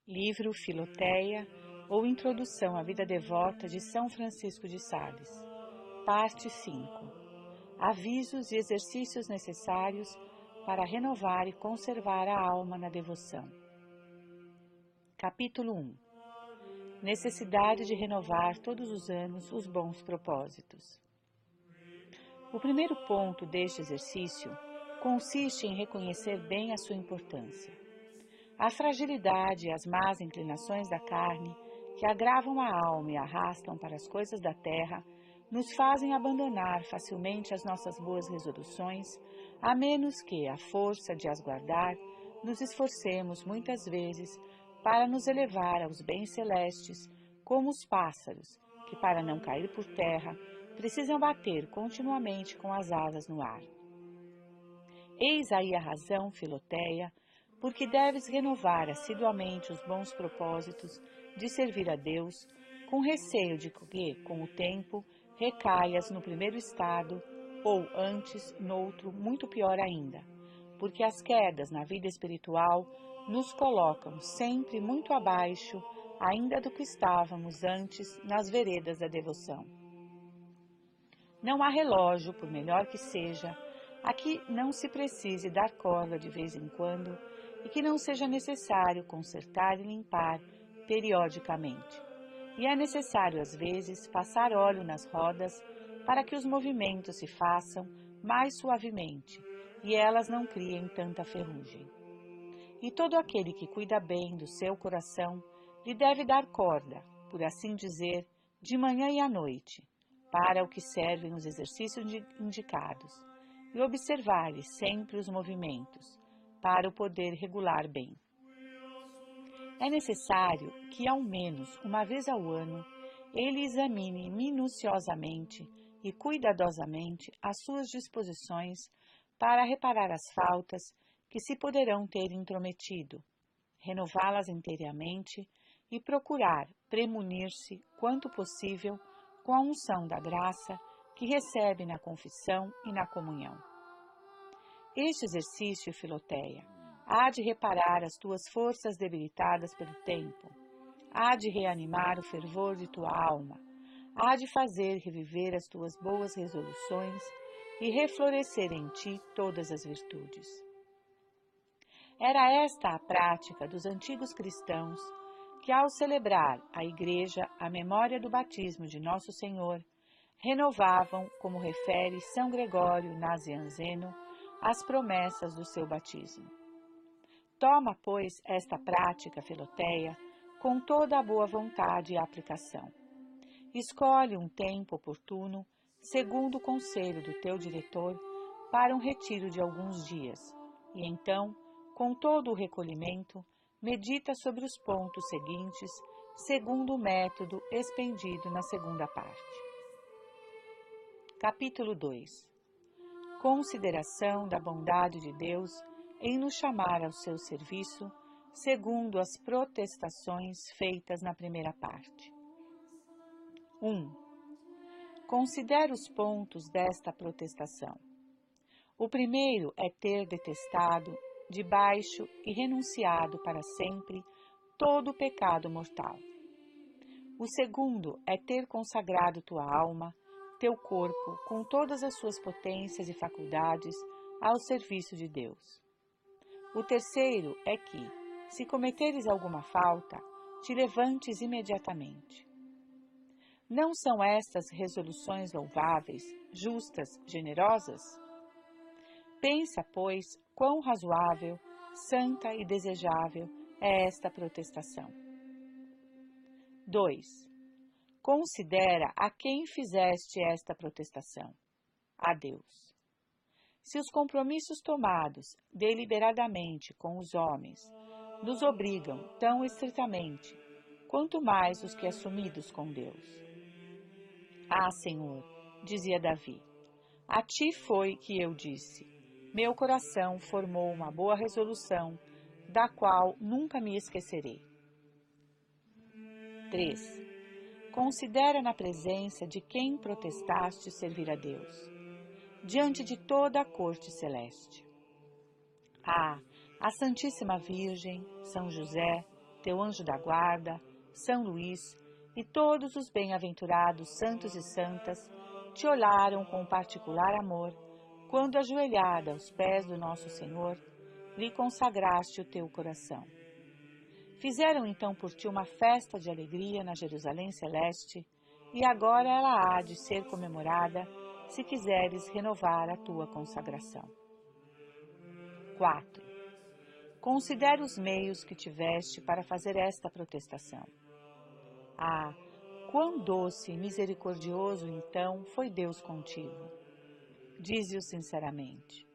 Livro Filoteia ou Introdução à Vida Devota de São Francisco de Sales. Parte 5. Avisos e exercícios necessários para renovar e conservar a alma na devoção. Capítulo 1. Necessidade de renovar todos os anos os bons propósitos. O primeiro ponto deste exercício consiste em reconhecer bem a sua importância. A fragilidade e as más inclinações da carne, que agravam a alma e arrastam para as coisas da terra, nos fazem abandonar facilmente as nossas boas resoluções, a menos que, à força de as guardar, nos esforcemos muitas vezes para nos elevar aos bens celestes, como os pássaros, que, para não cair por terra, precisam bater continuamente com as asas no ar. Eis aí a razão, Filoteia, porque deves renovar assiduamente os bons propósitos de servir a Deus, com receio de que, com o tempo, recaias no primeiro estado, ou antes, noutro, muito pior ainda, porque as quedas na vida espiritual nos colocam sempre muito abaixo ainda do que estávamos antes nas veredas da devoção. Não há relógio, por melhor que seja, a que não se precise dar corda de vez em quando e que não seja necessário consertar e limpar periodicamente. E é necessário, às vezes, passar óleo nas rodas para que os movimentos se façam mais suavemente e elas não criem tanta ferrugem. E todo aquele que cuida bem do seu coração lhe deve dar corda, por assim dizer, de manhã e à noite, para o que servem os exercícios indicados, e observar-lhe sempre os movimentos, para o poder regular bem. É necessário que, ao menos uma vez ao ano, ele examine minuciosamente e cuidadosamente as suas disposições para reparar as faltas que se poderão ter intrometido, renová-las inteiramente e procurar premunir-se, quanto possível, com a unção da graça que recebe na confissão e na comunhão. Este exercício, Filoteia, há de reparar as tuas forças debilitadas pelo tempo, há de reanimar o fervor de tua alma, há de fazer reviver as tuas boas resoluções e reflorescer em ti todas as virtudes. Era esta a prática dos antigos cristãos que, ao celebrar a Igreja a memória do batismo de Nosso Senhor, renovavam, como refere São Gregório Nazianzeno, as promessas do seu batismo. Toma, pois, esta prática, Filoteia, com toda a boa vontade e aplicação. Escolhe um tempo oportuno, segundo o conselho do teu diretor, para um retiro de alguns dias, e então, com todo o recolhimento, medita sobre os pontos seguintes, segundo o método expendido na segunda parte. Capítulo 2. Consideração da bondade de Deus em nos chamar ao seu serviço, segundo as protestações feitas na primeira parte. 1. Considera os pontos desta protestação. O primeiro é ter detestado, debaixo e renunciado para sempre todo o pecado mortal. O segundo é ter consagrado tua alma, teu corpo, com todas as suas potências e faculdades, ao serviço de Deus. O terceiro é que, se cometeres alguma falta, te levantes imediatamente. Não são estas resoluções louváveis, justas, generosas? Pensa, pois, quão razoável, santa e desejável é esta protestação. 2. Considera a quem fizeste esta protestação. A Deus. Se os compromissos tomados deliberadamente com os homens nos obrigam tão estritamente, quanto mais os que assumidos com Deus. Ah, Senhor, dizia Davi, a ti foi que eu disse, meu coração formou uma boa resolução, da qual nunca me esquecerei. 3. Considera na presença de quem protestaste servir a Deus, diante de toda a corte celeste. Ah, a Santíssima Virgem, São José, teu anjo da guarda, São Luís e todos os bem-aventurados santos e santas te olharam com particular amor, quando ajoelhada aos pés do nosso Senhor, lhe consagraste o teu coração. Fizeram então por ti uma festa de alegria na Jerusalém Celeste, e agora ela há de ser comemorada, se quiseres renovar a tua consagração. 4. Considera os meios que tiveste para fazer esta protestação. Ah, quão doce e misericordioso então foi Deus contigo! Dize-o sinceramente.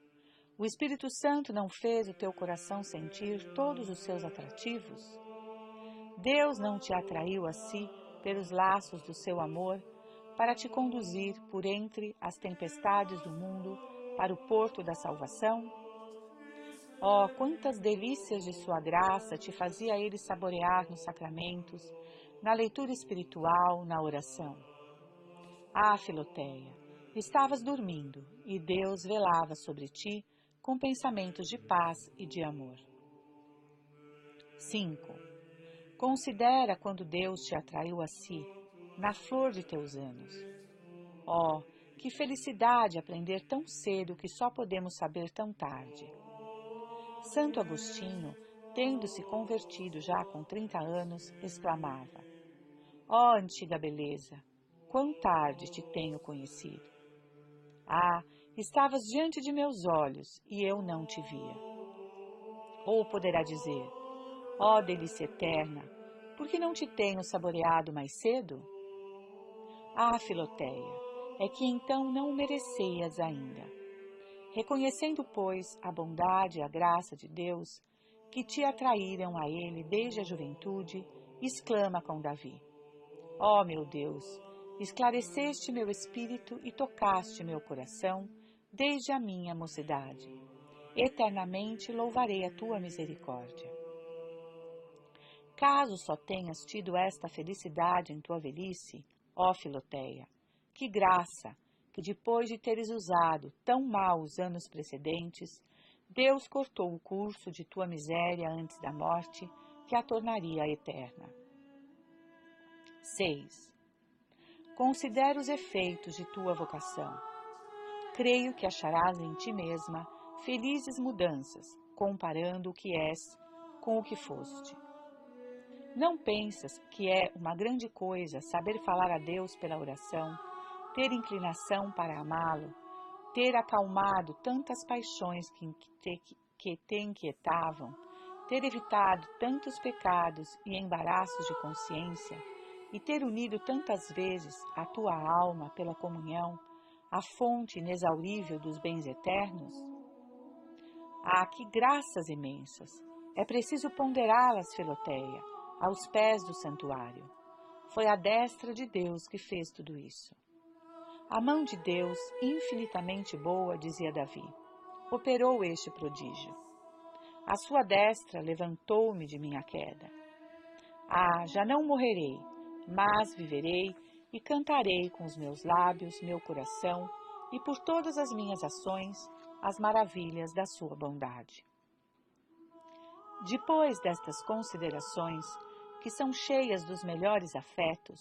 O Espírito Santo não fez o teu coração sentir todos os seus atrativos? Deus não te atraiu a si pelos laços do seu amor para te conduzir por entre as tempestades do mundo para o porto da salvação? Oh, quantas delícias de sua graça te fazia ele saborear nos sacramentos, na leitura espiritual, na oração. Ah, Filoteia, estavas dormindo e Deus velava sobre ti com pensamentos de paz e de amor. 5. Considera quando Deus te atraiu a si, na flor de teus anos. Oh, que felicidade aprender tão cedo que só podemos saber tão tarde. Santo Agostinho, tendo-se convertido já com 30 anos, exclamava: ó antiga beleza, quão tarde te tenho conhecido! Ah, estavas diante de meus olhos e eu não te via. Ou poderá dizer: ó delícia eterna, por que não te tenho saboreado mais cedo? Ah, Filoteia, é que então não o merecias ainda. Reconhecendo, pois, a bondade e a graça de Deus, que te atraíram a Ele desde a juventude, exclama com Davi: ó meu Deus, esclareceste meu espírito e tocaste meu coração desde a minha mocidade. Eternamente louvarei a tua misericórdia. Caso só tenhas tido esta felicidade em tua velhice, ó Filoteia, que graça, que depois de teres usado tão mal os anos precedentes, Deus cortou o curso de tua miséria antes da morte, que a tornaria eterna. 6. Considera os efeitos de tua vocação. Creio que acharás em ti mesma felizes mudanças, comparando o que és com o que foste. Não pensas que é uma grande coisa saber falar a Deus pela oração, ter inclinação para amá-lo, ter acalmado tantas paixões que te inquietavam, ter evitado tantos pecados e embaraços de consciência, e ter unido tantas vezes a tua alma pela comunhão, a fonte inexaurível dos bens eternos? Ah, que graças imensas! É preciso ponderá-las, Filoteia, aos pés do santuário. Foi a destra de Deus que fez tudo isso. A mão de Deus, infinitamente boa, dizia Davi, operou este prodígio. A sua destra levantou-me de minha queda. Ah, já não morrerei, mas viverei e cantarei com os meus lábios, meu coração e por todas as minhas ações as maravilhas da sua bondade. Depois destas considerações, que são cheias dos melhores afetos,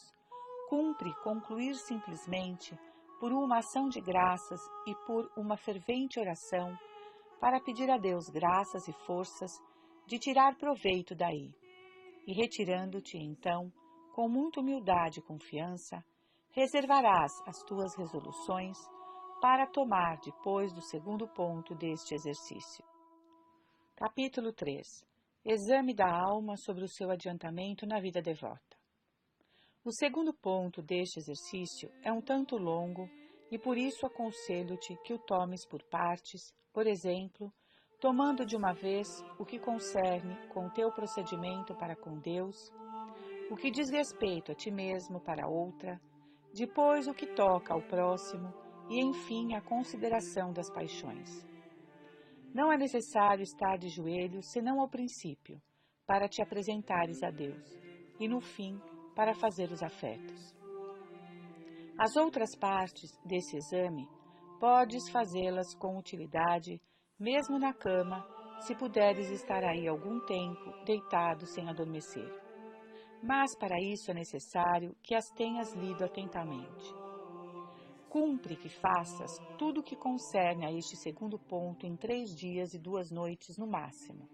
cumpre concluir simplesmente por uma ação de graças e por uma fervente oração para pedir a Deus graças e forças de tirar proveito daí, e retirando-te então, com muita humildade e confiança, reservarás as tuas resoluções para tomar depois do segundo ponto deste exercício. Capítulo 3. Exame da alma sobre o seu adiantamento na vida devota. O segundo ponto deste exercício é um tanto longo e por isso aconselho-te que o tomes por partes, por exemplo, tomando de uma vez o que concerne com o teu procedimento para com Deus, o que diz respeito a ti mesmo para outra, depois o que toca ao próximo e, enfim, a consideração das paixões. Não é necessário estar de joelhos senão ao princípio, para te apresentares a Deus, e no fim, para fazer os afetos. As outras partes desse exame podes fazê-las com utilidade, mesmo na cama, se puderes estar aí algum tempo, deitado sem adormecer. Mas para isso é necessário que as tenhas lido atentamente. Cumpre que faças tudo o que concerne a este segundo ponto em 3 dias e 2 noites no máximo,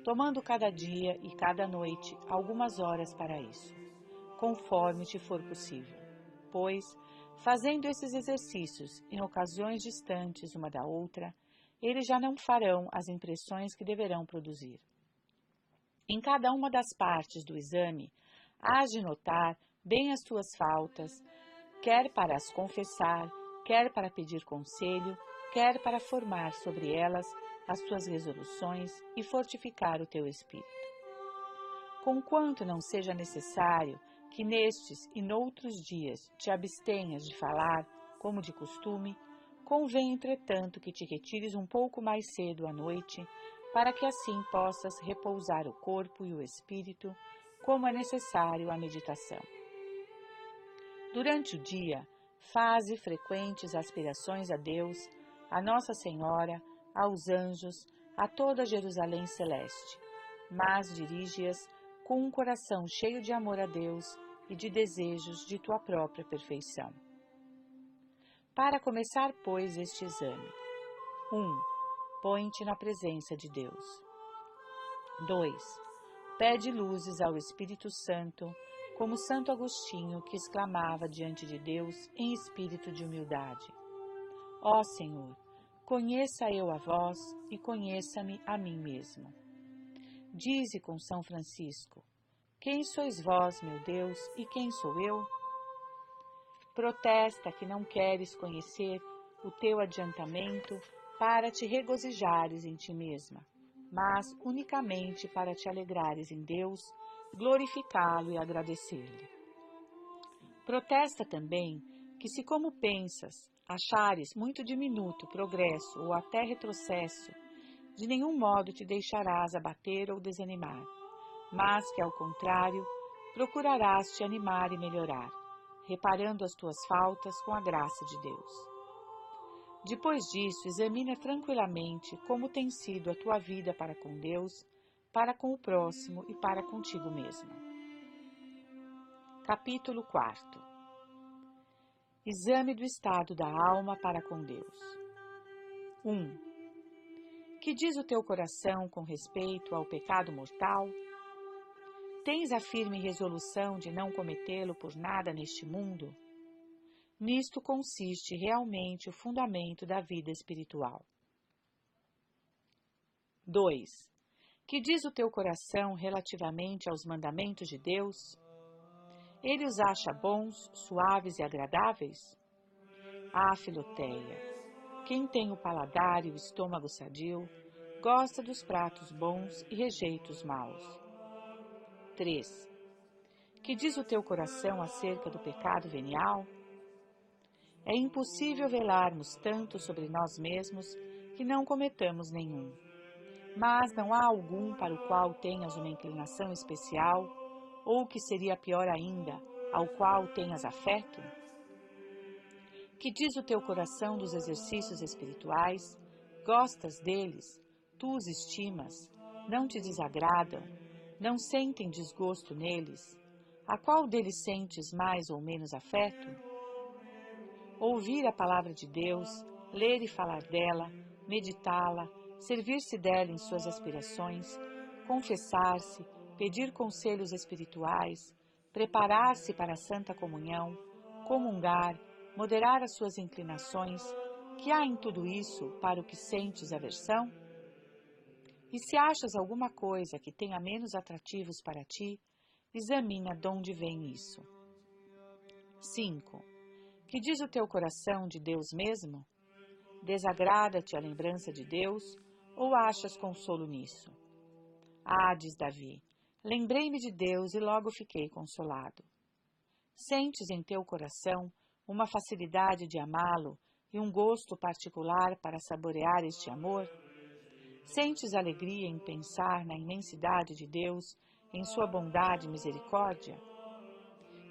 tomando cada dia e cada noite algumas horas para isso, conforme te for possível, pois, fazendo esses exercícios em ocasiões distantes uma da outra, eles já não farão as impressões que deverão produzir. Em cada uma das partes do exame, hás de notar bem as tuas faltas, quer para as confessar, quer para pedir conselho, quer para formar sobre elas as tuas resoluções e fortificar o teu espírito. Conquanto não seja necessário que nestes e noutros dias te abstenhas de falar, como de costume, convém, entretanto, que te retires um pouco mais cedo à noite, para que assim possas repousar o corpo e o espírito, como é necessário à meditação. Durante o dia, faze frequentes aspirações a Deus, a Nossa Senhora, aos anjos, a toda Jerusalém celeste, mas dirige-as com um coração cheio de amor a Deus e de desejos de tua própria perfeição. Para começar, pois, este exame: 1. Põe-te na presença de Deus. 2. Pede luzes ao Espírito Santo, como Santo Agostinho, que exclamava diante de Deus em espírito de humildade: Ó Senhor, conheça eu a vós e conheça-me a mim mesmo. Dize com São Francisco: Quem sois vós, meu Deus, e quem sou eu? Protesta que não queres conhecer o teu adiantamento para te regozijares em ti mesma, mas unicamente para te alegrares em Deus, glorificá-lo e agradecer-lhe. Protesta também que, se como pensas, achares muito diminuto progresso ou até retrocesso, de nenhum modo te deixarás abater ou desanimar, mas que, ao contrário, procurarás te animar e melhorar, reparando as tuas faltas com a graça de Deus. Depois disso, examina tranquilamente como tem sido a tua vida para com Deus, para com o próximo e para contigo mesmo. Capítulo 4. Exame do estado da alma para com Deus. 1. Que diz o teu coração com respeito ao pecado mortal? Tens a firme resolução de não cometê-lo por nada neste mundo? Nisto consiste realmente o fundamento da vida espiritual. 2. Que diz o teu coração relativamente aos mandamentos de Deus? Ele os acha bons, suaves e agradáveis? Ah, Filoteia, quem tem o paladar e o estômago sadio, gosta dos pratos bons e rejeita os maus. 3. Que diz o teu coração acerca do pecado venial? É impossível velarmos tanto sobre nós mesmos que não cometamos nenhum. Mas não há algum para o qual tenhas uma inclinação especial, ou que seria pior ainda, ao qual tenhas afeto? Que diz o teu coração dos exercícios espirituais? Gostas deles? Tu os estimas? Não te desagradam? Não sentem desgosto neles? A qual deles sentes mais ou menos afeto? Ouvir a palavra de Deus, ler e falar dela, meditá-la, servir-se dela em suas aspirações, confessar-se, pedir conselhos espirituais, preparar-se para a Santa Comunhão, comungar, moderar as suas inclinações, que há em tudo isso para o que sentes aversão? E se achas alguma coisa que tenha menos atrativos para ti, examina de onde vem isso. 5. Que diz o teu coração de Deus mesmo? Desagrada-te a lembrança de Deus ou achas consolo nisso? Ah, diz Davi, lembrei-me de Deus e logo fiquei consolado. Sentes em teu coração uma facilidade de amá-lo e um gosto particular para saborear este amor? Sentes alegria em pensar na imensidade de Deus, em sua bondade e misericórdia?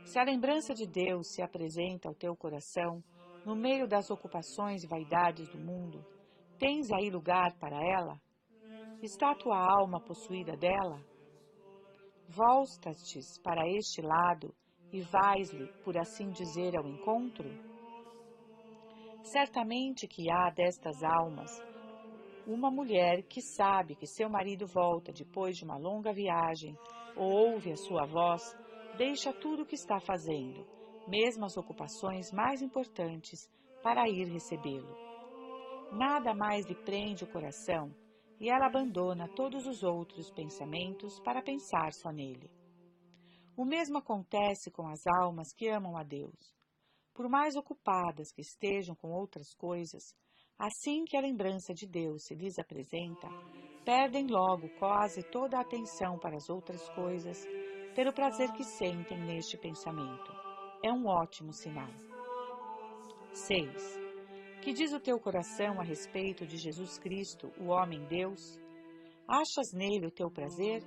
Se a lembrança de Deus se apresenta ao teu coração, no meio das ocupações e vaidades do mundo, tens aí lugar para ela? Está tua alma possuída dela? Voltas-te para este lado e vais-lhe, por assim dizer, ao encontro? Certamente que há destas almas uma mulher que sabe que seu marido volta depois de uma longa viagem, ou ouve a sua voz, deixa tudo o que está fazendo, mesmo as ocupações mais importantes, para ir recebê-lo. Nada mais lhe prende o coração e ela abandona todos os outros pensamentos para pensar só nele. O mesmo acontece com as almas que amam a Deus. Por mais ocupadas que estejam com outras coisas, assim que a lembrança de Deus se lhes apresenta, perdem logo quase toda a atenção para as outras coisas, pelo prazer que sentem neste pensamento. É um ótimo sinal. 6. Que diz o teu coração a respeito de Jesus Cristo, o homem-Deus? Achas nele o teu prazer?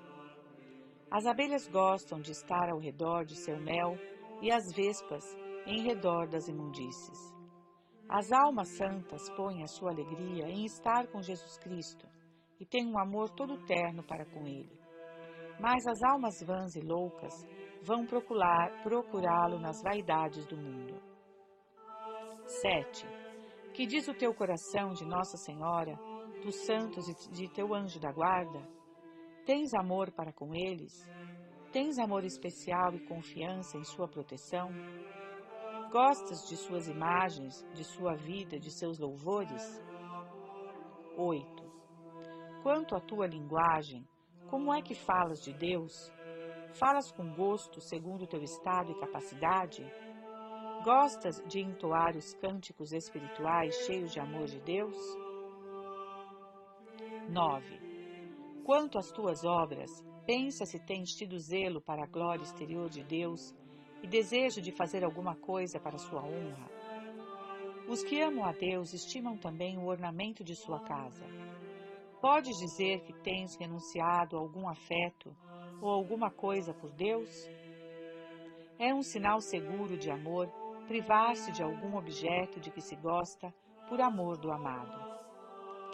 As abelhas gostam de estar ao redor de seu mel e as vespas em redor das imundícies. As almas santas põem a sua alegria em estar com Jesus Cristo e têm um amor todo terno para com ele. Mas as almas vãs e loucas vão procurá-lo nas vaidades do mundo. 7. Que diz o teu coração de Nossa Senhora, dos santos e de teu anjo da guarda? Tens amor para com eles? Tens amor especial e confiança em sua proteção? Gostas de suas imagens, de sua vida, de seus louvores? 8. Quanto à tua linguagem, como é que falas de Deus? Falas com gosto segundo o teu estado e capacidade? Gostas de entoar os cânticos espirituais cheios de amor de Deus? 9. Quanto às tuas obras, pensa se tens tido zelo para a glória exterior de Deus e desejo de fazer alguma coisa para sua honra. Os que amam a Deus estimam também o ornamento de sua casa. Podes dizer que tens renunciado a algum afeto ou alguma coisa por Deus? É um sinal seguro de amor privar-se de algum objeto de que se gosta por amor do amado.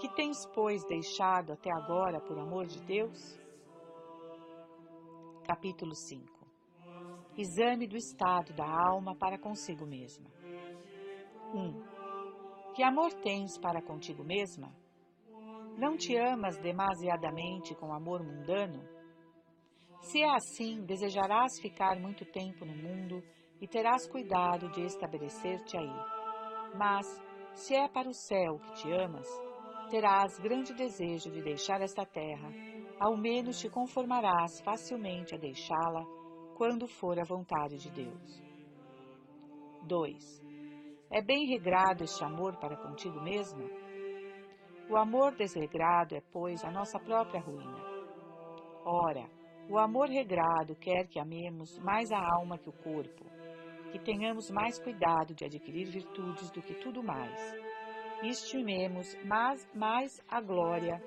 Que tens, pois, deixado até agora por amor de Deus? Capítulo 5. Exame do estado da alma para consigo mesma. 1. Que amor tens para contigo mesma? Não te amas demasiadamente com amor mundano? Se é assim, desejarás ficar muito tempo no mundo e terás cuidado de estabelecer-te aí. Mas, se é para o céu que te amas, terás grande desejo de deixar esta terra, ao menos te conformarás facilmente a deixá-la quando for a vontade de Deus. 2. É bem regrado este amor para contigo mesma? O amor desregrado é, pois, a nossa própria ruína. Ora, o amor regrado quer que amemos mais a alma que o corpo, que tenhamos mais cuidado de adquirir virtudes do que tudo mais, e estimemos mais a glória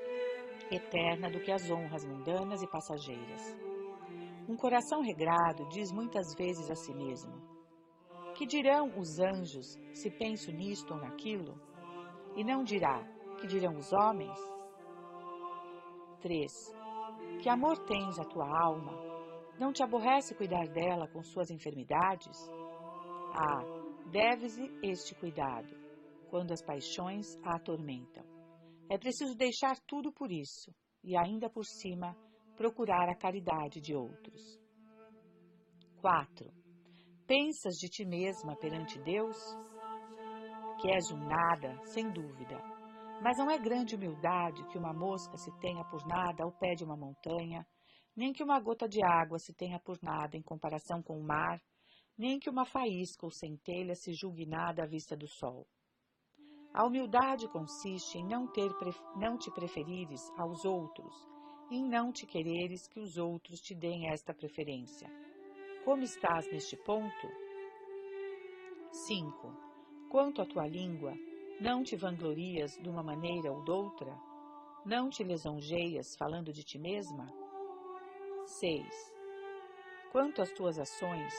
eterna do que as honras mundanas e passageiras. Um coração regrado diz muitas vezes a si mesmo: que dirão os anjos se penso nisto ou naquilo? E não dirá: que dirão os homens? 3. Que amor tens à tua alma? Não te aborrece cuidar dela com suas enfermidades? Deves-lhe este cuidado, quando as paixões a atormentam. É preciso deixar tudo por isso, e ainda por cima, procurar a caridade de outros. 4. Pensas de ti mesma perante Deus? Que és um nada, sem dúvida. Mas não é grande humildade que uma mosca se tenha por nada ao pé de uma montanha, nem que uma gota de água se tenha por nada em comparação com o mar, nem que uma faísca ou centelha se julgue nada à vista do sol. A humildade consiste em não te preferires aos outros, em não te quereres que os outros te deem esta preferência. Como estás neste ponto? 5. Quanto à tua língua, não te vanglorias de uma maneira ou doutra? Não te lisonjeias falando de ti mesma? 6. Quanto às tuas ações,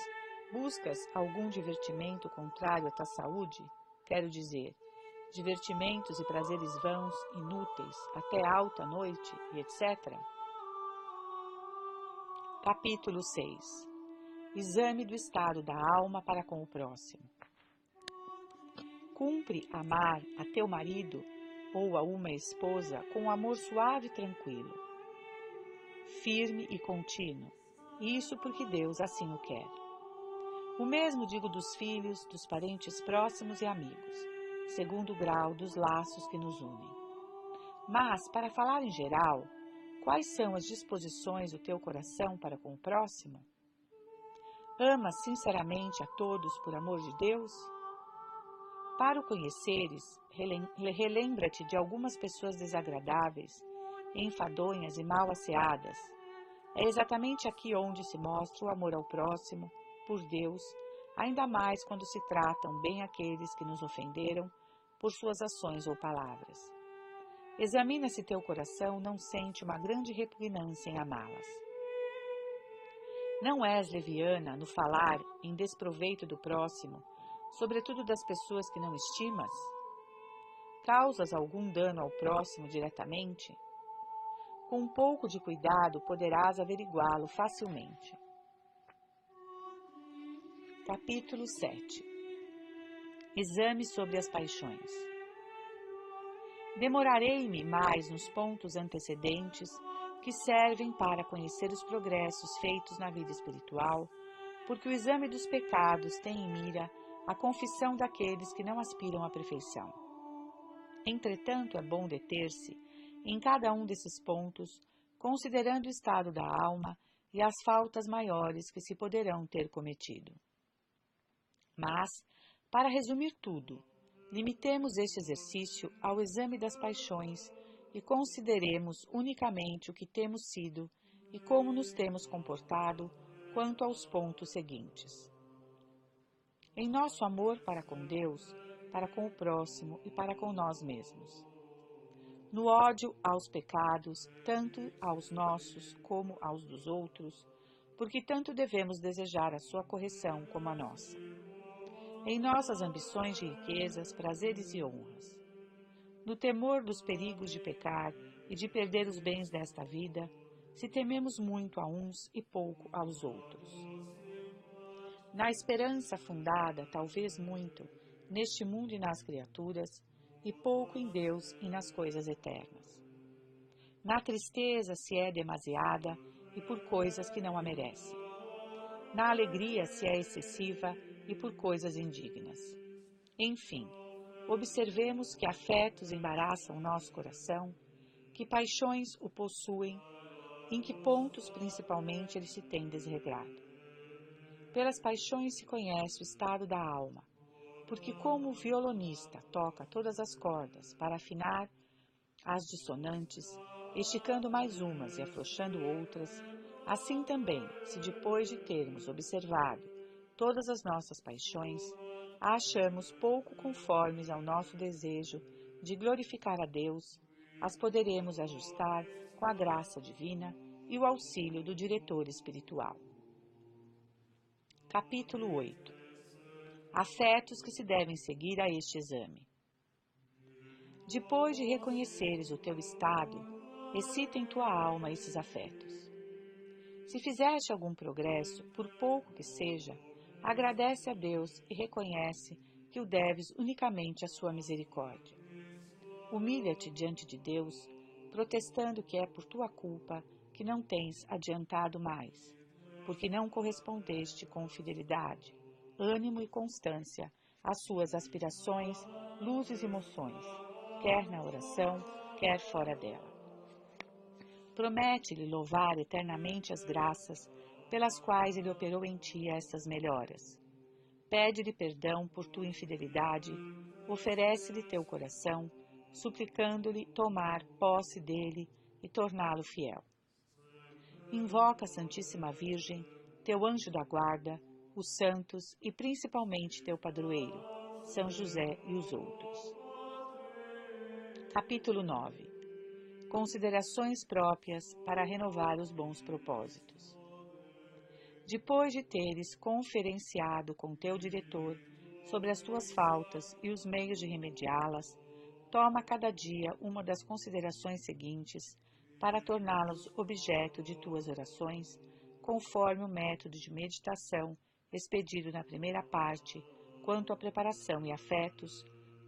buscas algum divertimento contrário à tua saúde? Quero dizer, divertimentos e prazeres vãos, inúteis, até alta noite e etc. Capítulo 6. Exame do estado da alma para com o próximo. Cumpre amar a teu marido ou a uma esposa com um amor suave e tranquilo, firme e contínuo, isso porque Deus assim o quer. O mesmo digo dos filhos, dos parentes próximos e amigos, segundo o grau dos laços que nos unem. Mas, para falar em geral, quais são as disposições do teu coração para com o próximo? Amas sinceramente a todos por amor de Deus? Para o conheceres, relembra-te de algumas pessoas desagradáveis, enfadonhas e mal asseadas. É exatamente aqui onde se mostra o amor ao próximo, por Deus, ainda mais quando se tratam bem aqueles que nos ofenderam por suas ações ou palavras. Examina se teu coração não sente uma grande repugnância em amá-las. Não és leviana no falar em desproveito do próximo, sobretudo das pessoas que não estimas? Causas algum dano ao próximo diretamente? Com um pouco de cuidado poderás averiguá-lo facilmente. Capítulo 7. Exame sobre as paixões. Demorarei-me mais nos pontos antecedentes que servem para conhecer os progressos feitos na vida espiritual, porque o exame dos pecados tem em mira a confissão daqueles que não aspiram à perfeição. Entretanto, é bom deter-se em cada um desses pontos, considerando o estado da alma e as faltas maiores que se poderão ter cometido. Mas, para resumir tudo, limitemos este exercício ao exame das paixões e consideremos unicamente o que temos sido e como nos temos comportado quanto aos pontos seguintes. Em nosso amor para com Deus, para com o próximo e para com nós mesmos. No ódio aos pecados, tanto aos nossos como aos dos outros, porque tanto devemos desejar a sua correção como a nossa. Em nossas ambições de riquezas, prazeres e honras. No temor dos perigos de pecar e de perder os bens desta vida, se tememos muito a uns e pouco aos outros. Na esperança fundada, talvez muito, neste mundo e nas criaturas, e pouco em Deus e nas coisas eternas. Na tristeza se é demasiada e por coisas que não a merecem. Na alegria se é excessiva e por coisas indignas. Enfim, observemos que afetos embaraçam o nosso coração, que paixões o possuem, em que pontos principalmente ele se tem desregrado. Pelas paixões se conhece o estado da alma, porque como o violonista toca todas as cordas para afinar as dissonantes, esticando mais umas e afrouxando outras, assim também, se depois de termos observado todas as nossas paixões, a achamos pouco conformes ao nosso desejo de glorificar a Deus, as poderemos ajustar com a graça divina e o auxílio do diretor espiritual. Capítulo 8. Afetos que se devem seguir a este exame. Depois de reconheceres o teu estado, excita em tua alma esses afetos. Se fizeste algum progresso, por pouco que seja, agradece a Deus e reconhece que o deves unicamente à sua misericórdia. Humilha-te diante de Deus, protestando que é por tua culpa que não tens adiantado mais, porque não correspondeste com fidelidade, ânimo e constância às suas aspirações, luzes e moções, quer na oração, quer fora dela. Promete-lhe louvar eternamente as graças pelas quais ele operou em ti estas melhoras. Pede-lhe perdão por tua infidelidade, oferece-lhe teu coração, suplicando-lhe tomar posse dele e torná-lo fiel. Invoca a Santíssima Virgem, teu anjo da guarda, os santos e principalmente teu padroeiro, São José e os outros. Capítulo 9. Considerações próprias para renovar os bons propósitos. Depois de teres conferenciado com teu diretor sobre as tuas faltas e os meios de remediá-las, toma cada dia uma das considerações seguintes para torná-las objeto de tuas orações, conforme o método de meditação expedido na primeira parte, quanto à preparação e afetos,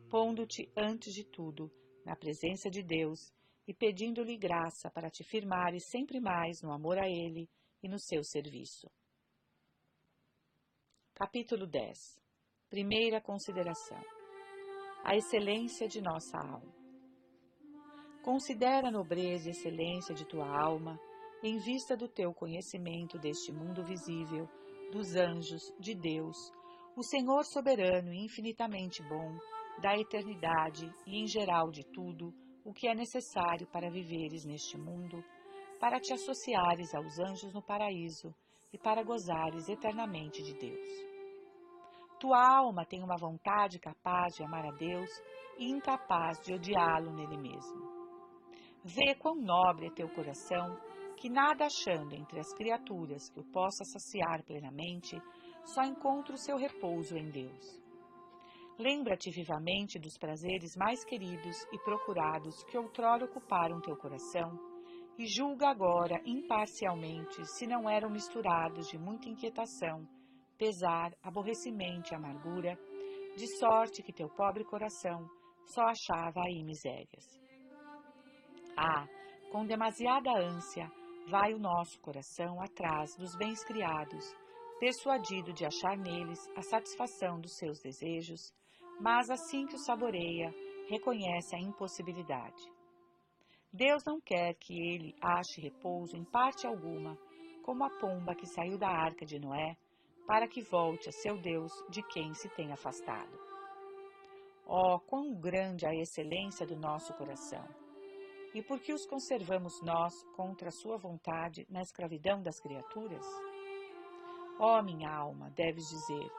pondo-te antes de tudo na presença de Deus e pedindo-lhe graça para te firmares sempre mais no amor a Ele e no seu serviço. Capítulo 10. Primeira consideração. A excelência de nossa alma. Considera a nobreza e excelência de tua alma, em vista do teu conhecimento deste mundo visível, dos anjos, de Deus, o Senhor soberano e infinitamente bom, da eternidade e em geral de tudo o que é necessário para viveres neste mundo, para te associares aos anjos no paraíso e para gozares eternamente de Deus. Tua alma tem uma vontade capaz de amar a Deus e incapaz de odiá-lo nele mesmo. Vê quão nobre é teu coração, que nada achando entre as criaturas que o possa saciar plenamente, só encontra o seu repouso em Deus. Lembra-te vivamente dos prazeres mais queridos e procurados que outrora ocuparam teu coração, e julga agora imparcialmente se não eram misturados de muita inquietação, pesar, aborrecimento e amargura, de sorte que teu pobre coração só achava aí misérias. Com demasiada ânsia vai o nosso coração atrás dos bens criados, persuadido de achar neles a satisfação dos seus desejos, mas assim que o saboreia, reconhece a impossibilidade. Deus não quer que ele ache repouso em parte alguma, como a pomba que saiu da arca de Noé, para que volte a seu Deus de quem se tem afastado. Oh, quão grande a excelência do nosso coração! E por que os conservamos nós contra a sua vontade na escravidão das criaturas? Ó minha alma, deves dizer,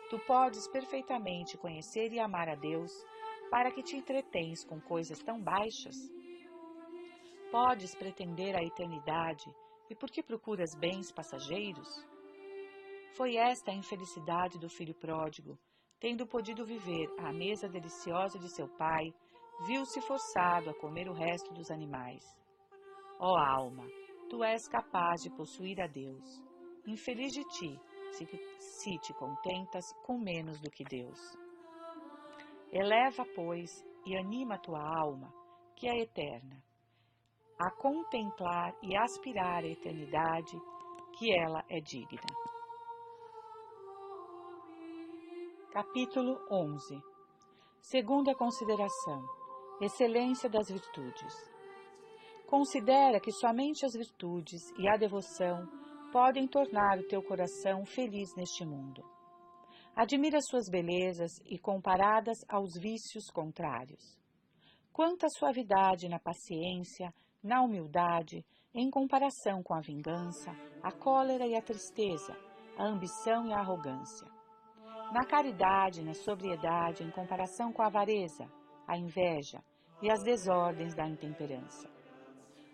tu podes perfeitamente conhecer e amar a Deus, para que te entretens com coisas tão baixas? Podes pretender a eternidade, e por que procuras bens passageiros? Foi esta a infelicidade do filho pródigo, tendo podido viver à mesa deliciosa de seu pai, viu-se forçado a comer o resto dos animais. Ó alma, tu és capaz de possuir a Deus. Infeliz de ti, se te contentas com menos do que Deus. Eleva, pois, e anima tua alma, que é eterna, a contemplar e aspirar a eternidade, que ela é digna. Capítulo 11. Segunda consideração. Excelência das virtudes. Considera que somente as virtudes e a devoção podem tornar o teu coração feliz neste mundo. Admira suas belezas e comparadas aos vícios contrários. Quanta suavidade na paciência, na humildade, em comparação com a vingança, a cólera e a tristeza, a ambição e a arrogância. Na caridade e na sobriedade em comparação com a avareza, a inveja e as desordens da intemperança.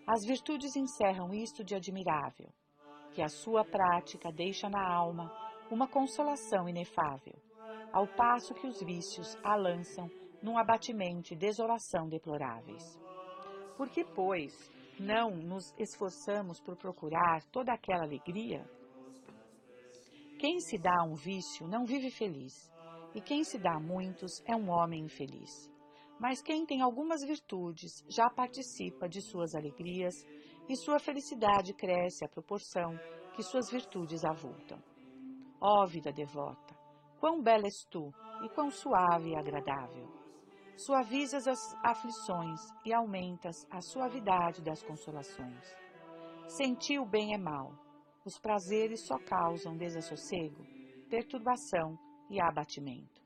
As virtudes encerram isto de admirável, que a sua prática deixa na alma uma consolação inefável, ao passo que os vícios a lançam num abatimento e desolação deploráveis. Por que, pois, não nos esforçamos por procurar toda aquela alegria? Quem se dá a um vício não vive feliz, e quem se dá a muitos é um homem infeliz. Mas quem tem algumas virtudes já participa de suas alegrias, e sua felicidade cresce à proporção que suas virtudes avultam. Ó vida devota, quão bela és tu, e quão suave e agradável! Suavizas as aflições e aumentas a suavidade das consolações. Sentir o bem é mal. Os prazeres só causam desassossego, perturbação e abatimento.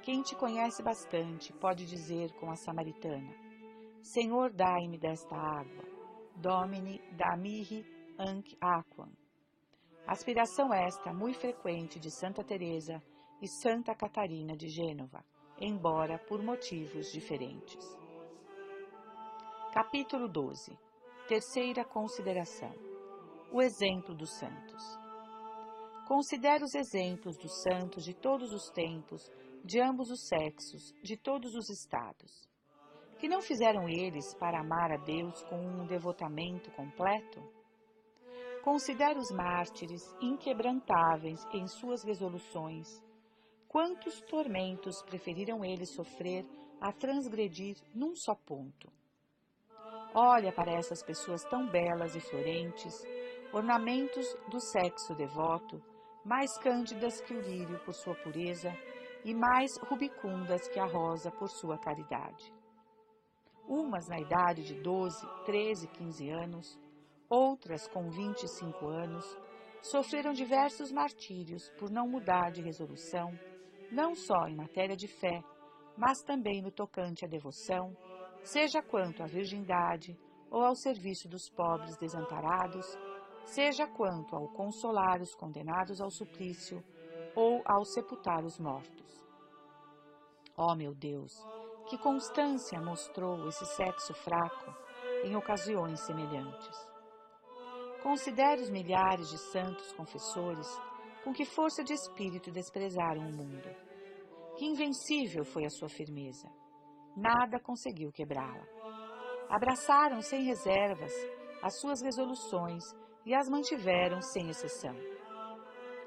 Quem te conhece bastante pode dizer com a samaritana: Senhor, dai-me desta água. Domine da-mihi anc aquam. Aspiração esta muito frequente de Santa Teresa e Santa Catarina de Gênova, embora por motivos diferentes. Capítulo 12. Terceira consideração. O exemplo dos santos. Considere os exemplos dos santos de todos os tempos, de ambos os sexos, de todos os estados. Que não fizeram eles para amar a Deus com um devotamento completo? Considere os mártires inquebrantáveis em suas resoluções. Quantos tormentos preferiram eles sofrer a transgredir num só ponto? Olha para essas pessoas tão belas e florentes, ornamentos do sexo devoto, mais cândidas que o lírio por sua pureza e mais rubicundas que a rosa por sua caridade. Umas na idade de 12, 13, 15 anos, outras com 25 anos, sofreram diversos martírios por não mudar de resolução, não só em matéria de fé, mas também no tocante à devoção, seja quanto à virgindade ou ao serviço dos pobres desamparados, seja quanto ao consolar os condenados ao suplício ou ao sepultar os mortos. Ó meu Deus, que constância mostrou esse sexo fraco em ocasiões semelhantes. Considere os milhares de santos confessores com que força de espírito desprezaram o mundo. Que invencível foi a sua firmeza. Nada conseguiu quebrá-la. Abraçaram sem reservas as suas resoluções e as mantiveram sem exceção.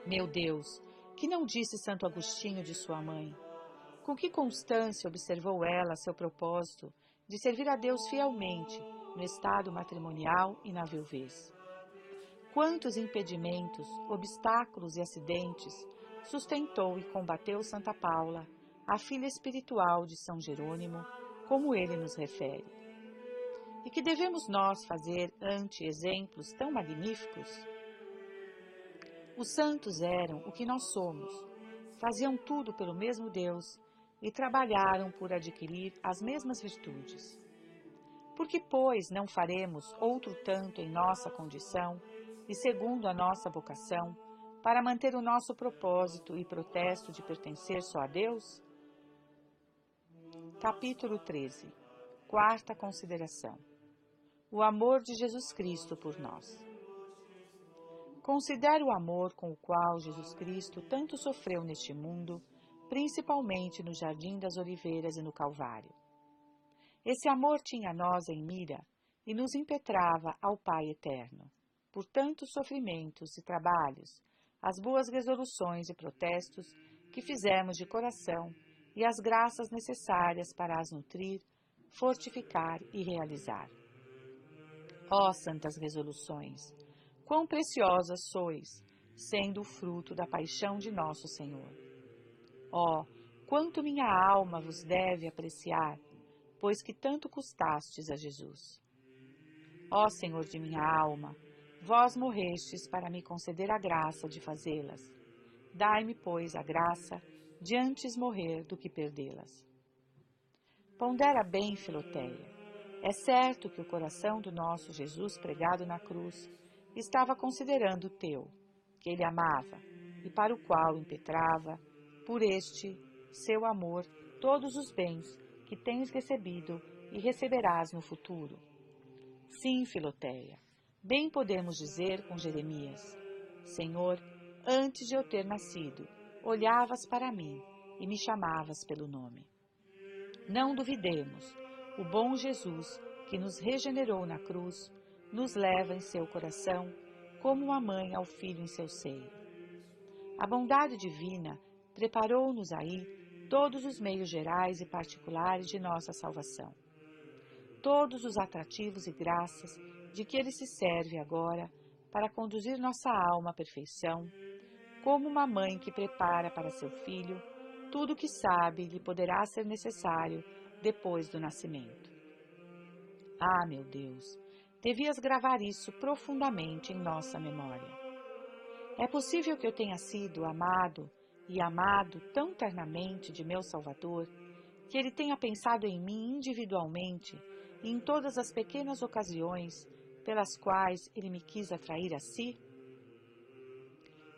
Meu Deus, que não disse Santo Agostinho de sua mãe? Com que constância observou ela seu propósito de servir a Deus fielmente no estado matrimonial e na viuvez? Quantos impedimentos, obstáculos e acidentes sustentou e combateu Santa Paula, a filha espiritual de São Jerônimo, como ele nos refere. E que devemos nós fazer ante exemplos tão magníficos? Os santos eram o que nós somos, faziam tudo pelo mesmo Deus e trabalharam por adquirir as mesmas virtudes. Por que, pois, não faremos outro tanto em nossa condição e segundo a nossa vocação, para manter o nosso propósito e protesto de pertencer só a Deus? Capítulo 13. Quarta consideração. O amor de Jesus Cristo por nós. Considere o amor com o qual Jesus Cristo tanto sofreu neste mundo, principalmente no Jardim das Oliveiras e no Calvário. Esse amor tinha nós em mira e nos impetrava ao Pai Eterno, por tantos sofrimentos e trabalhos, as boas resoluções e protestos que fizemos de coração e as graças necessárias para as nutrir, fortificar e realizar. Ó santas resoluções, quão preciosas sois, sendo o fruto da paixão de nosso Senhor. Ó, quanto minha alma vos deve apreciar, pois que tanto custastes a Jesus. Ó Senhor de minha alma, vós morrestes para me conceder a graça de fazê-las. Dai-me, pois, a graça de antes morrer do que perdê-las. Pondera bem, Filoteia. É certo que o coração do nosso Jesus pregado na cruz estava considerando o teu, que ele amava, e para o qual impetrava, por este seu amor, todos os bens que tens recebido e receberás no futuro. Sim, Filoteia, bem podemos dizer com Jeremias: Senhor, antes de eu ter nascido, olhavas para mim e me chamavas pelo nome. Não duvidemos, o bom Jesus, que nos regenerou na cruz, nos leva em seu coração, como uma mãe ao filho em seu seio. A bondade divina preparou-nos aí todos os meios gerais e particulares de nossa salvação. Todos os atrativos e graças de que ele se serve agora para conduzir nossa alma à perfeição, como uma mãe que prepara para seu filho tudo o que sabe lhe poderá ser necessário depois do nascimento. Ah, meu Deus, devias gravar isso profundamente em nossa memória. É possível que eu tenha sido amado e amado tão ternamente de meu Salvador, que ele tenha pensado em mim individualmente e em todas as pequenas ocasiões pelas quais ele me quis atrair a si?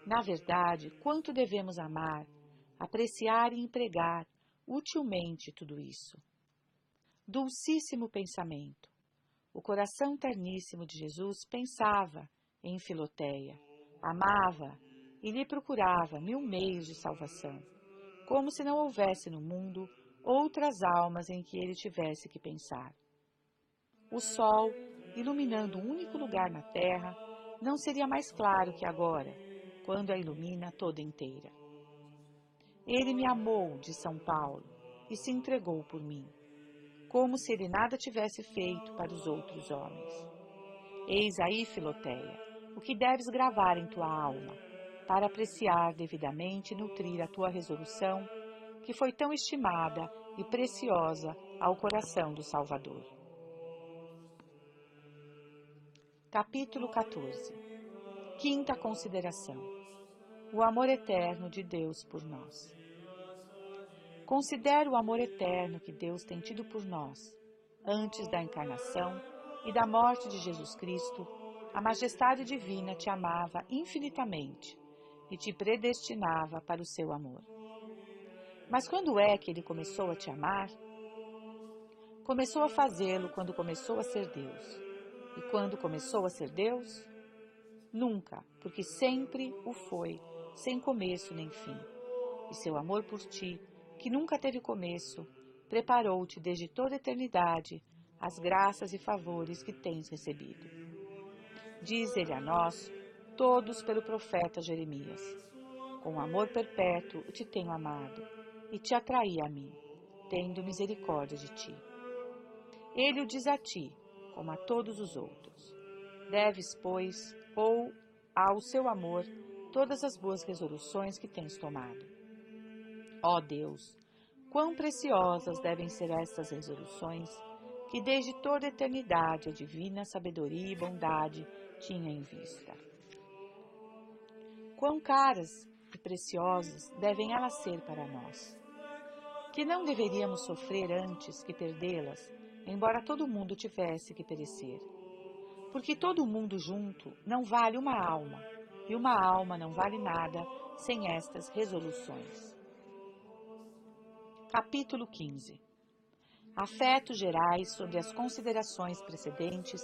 Na verdade, quanto devemos amar, apreciar e empregar utilmente tudo isso. Dulcíssimo pensamento! O coração terníssimo de Jesus pensava em Filoteia, amava e lhe procurava 1000 meios de salvação, como se não houvesse no mundo outras almas em que ele tivesse que pensar. O sol, iluminando um único lugar na terra, não seria mais claro que agora, quando a ilumina toda inteira. Ele me amou, de São Paulo, e se entregou por mim, como se ele nada tivesse feito para os outros homens. Eis aí, Filoteia, o que deves gravar em tua alma, para apreciar devidamente e nutrir a tua resolução, que foi tão estimada e preciosa ao coração do Salvador. Capítulo 14. Quinta consideração: o amor eterno de Deus por nós. Considero o amor eterno que Deus tem tido por nós, antes da encarnação e da morte de Jesus Cristo. A majestade divina te amava infinitamente e te predestinava para o seu amor. Mas quando é que ele começou a te amar? Começou a fazê-lo quando começou a ser Deus. E quando começou a ser Deus? Nunca, porque sempre o foi, sem começo nem fim. E seu amor por ti, que nunca teve começo, preparou-te desde toda a eternidade as graças e favores que tens recebido. Diz ele a nós, todos pelo profeta Jeremias: com amor perpétuo te tenho amado, e te atraí a mim, tendo misericórdia de ti. Ele o diz a ti, como a todos os outros. Deves, pois, ou ao seu amor, todas as boas resoluções que tens tomado. Ó Deus, quão preciosas devem ser estas resoluções, que desde toda a eternidade a divina sabedoria e bondade tinha em vista. Quão caras e preciosas devem elas ser para nós, que não deveríamos sofrer antes que perdê-las, embora todo mundo tivesse que perecer. Porque todo mundo junto não vale uma alma, e uma alma não vale nada sem estas resoluções. Capítulo 15. Afetos gerais sobre as considerações precedentes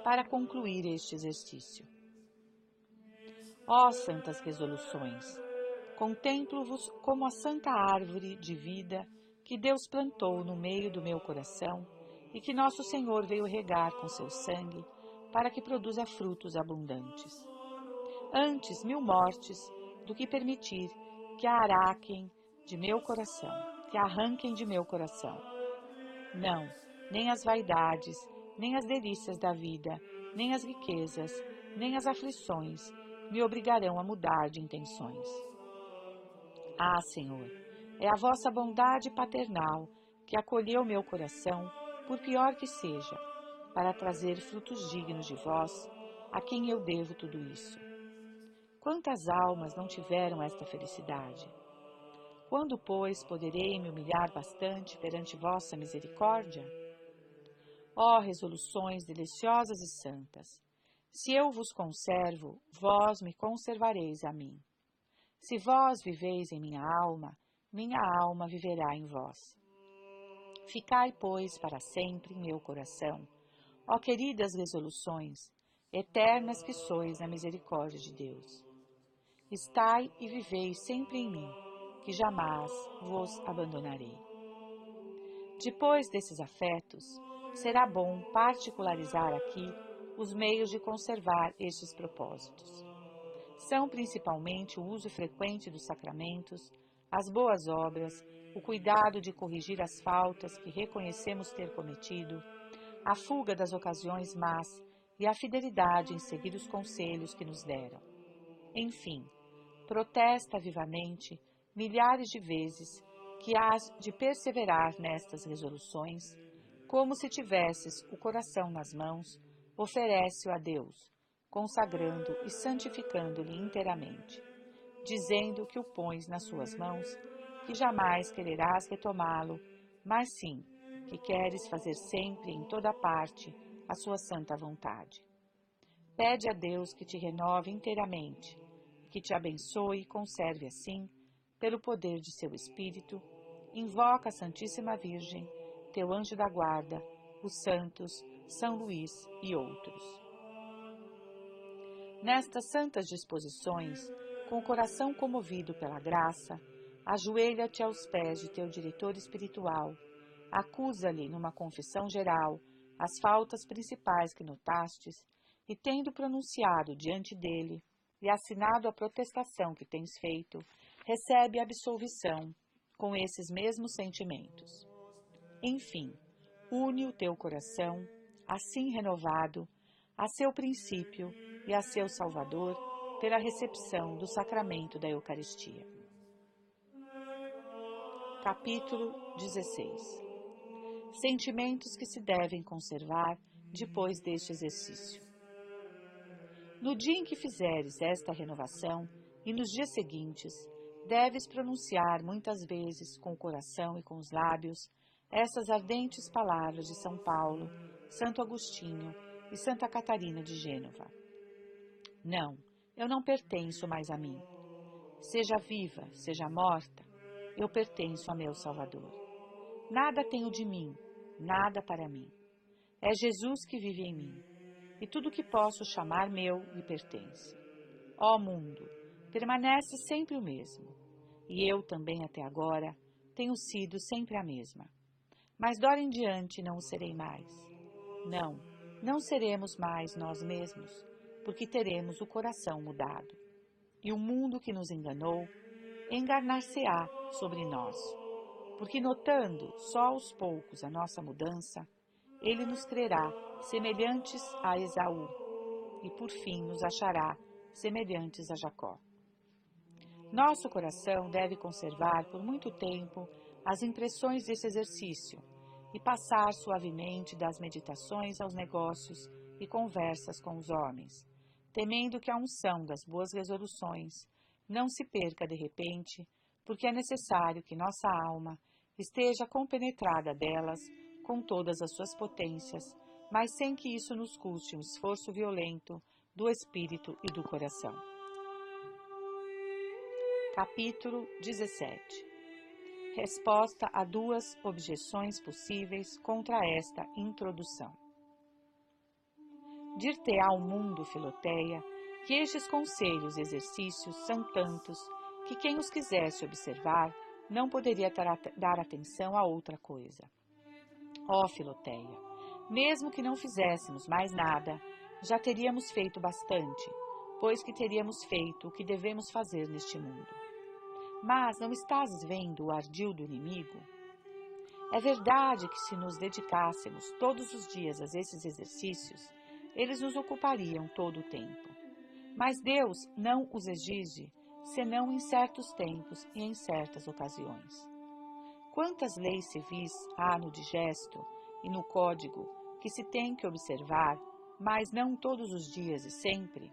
para concluir este exercício. Ó santas resoluções, contemplo-vos como a santa árvore de vida que Deus plantou no meio do meu coração e que nosso Senhor veio regar com seu sangue para que produza frutos abundantes. Antes 1000 mortes do que permitir que arranquem de meu coração. Não, nem as vaidades, nem as delícias da vida, nem as riquezas, nem as aflições me obrigarão a mudar de intenções. Ah, Senhor, é a vossa bondade paternal que acolheu meu coração, por pior que seja, para trazer frutos dignos de vós, a quem eu devo tudo isso. Quantas almas não tiveram esta felicidade? Quando, pois, poderei me humilhar bastante perante vossa misericórdia? Ó resoluções deliciosas e santas, se eu vos conservo, vós me conservareis a mim. Se vós viveis em minha alma viverá em vós. Ficai, pois, para sempre em meu coração, ó queridas resoluções, eternas que sois na misericórdia de Deus. Estai e vivei sempre em mim, que jamais vos abandonarei. Depois desses afetos, será bom particularizar aqui os meios de conservar estes propósitos. São principalmente o uso frequente dos sacramentos, as boas obras, o cuidado de corrigir as faltas que reconhecemos ter cometido, a fuga das ocasiões más e a fidelidade em seguir os conselhos que nos deram. Enfim, protesta vivamente, milhares de vezes, que hás de perseverar nestas resoluções, como se tivesses o coração nas mãos, oferece-o a Deus, consagrando e santificando-lhe inteiramente, dizendo que o pões nas suas mãos, que jamais quererás retomá-lo, mas sim, que queres fazer sempre em toda parte a sua santa vontade. Pede a Deus que te renove inteiramente, que te abençoe e conserve assim, pelo poder de seu Espírito. Invoca a Santíssima Virgem, teu anjo da guarda, os santos, São Luís e outros. Nestas santas disposições, Com o coração comovido pela graça, ajoelha-te aos pés de teu diretor espiritual, acusa-lhe numa confissão geral as faltas principais que notastes, e tendo pronunciado diante dele e assinado a protestação que tens feito, recebe absolvição com esses mesmos sentimentos. Enfim, une o teu coração, assim renovado, a seu princípio e a seu Salvador, pela recepção do sacramento da Eucaristia. Capítulo 16. Sentimentos que se devem conservar depois deste exercício. No dia em que fizeres esta renovação e nos dias seguintes, deves pronunciar muitas vezes com o coração e com os lábios essas ardentes palavras de São Paulo, Santo Agostinho e Santa Catarina de Gênova. Não, eu não pertenço mais a mim. Seja viva, seja morta, eu pertenço a meu Salvador. Nada tenho de mim, nada para mim. É Jesus que vive em mim, e tudo que posso chamar meu lhe pertence. Ó mundo, permanece sempre o mesmo, e eu também até agora tenho sido sempre a mesma. Mas dora em diante não o serei mais. Não, não seremos mais nós mesmos, porque teremos o coração mudado. E o mundo que nos enganou, enganar-se-á sobre nós, porque notando só aos poucos a nossa mudança, ele nos crerá semelhantes a Esaú, e por fim nos achará semelhantes a Jacó. Nosso coração deve conservar por muito tempo as impressões desse exercício e passar suavemente das meditações aos negócios e conversas com os homens, temendo que a unção das boas resoluções não se perca de repente, porque é necessário que nossa alma esteja compenetrada delas com todas as suas potências, mas sem que isso nos custe um esforço violento do espírito e do coração. Capítulo 17. Resposta a duas objeções possíveis contra esta introdução. Dir-te-á o mundo, Filoteia, que estes conselhos e exercícios são tantos que quem os quisesse observar não poderia dar atenção a outra coisa. Ó Filoteia, mesmo que não fizéssemos mais nada, já teríamos feito bastante, pois que teríamos feito o que devemos fazer neste mundo. Mas não estás vendo o ardil do inimigo? É verdade que se nos dedicássemos todos os dias a esses exercícios, eles nos ocupariam todo o tempo. Mas Deus não os exige, senão em certos tempos e em certas ocasiões. Quantas leis civis há no digesto e no código que se tem que observar, mas não todos os dias e sempre?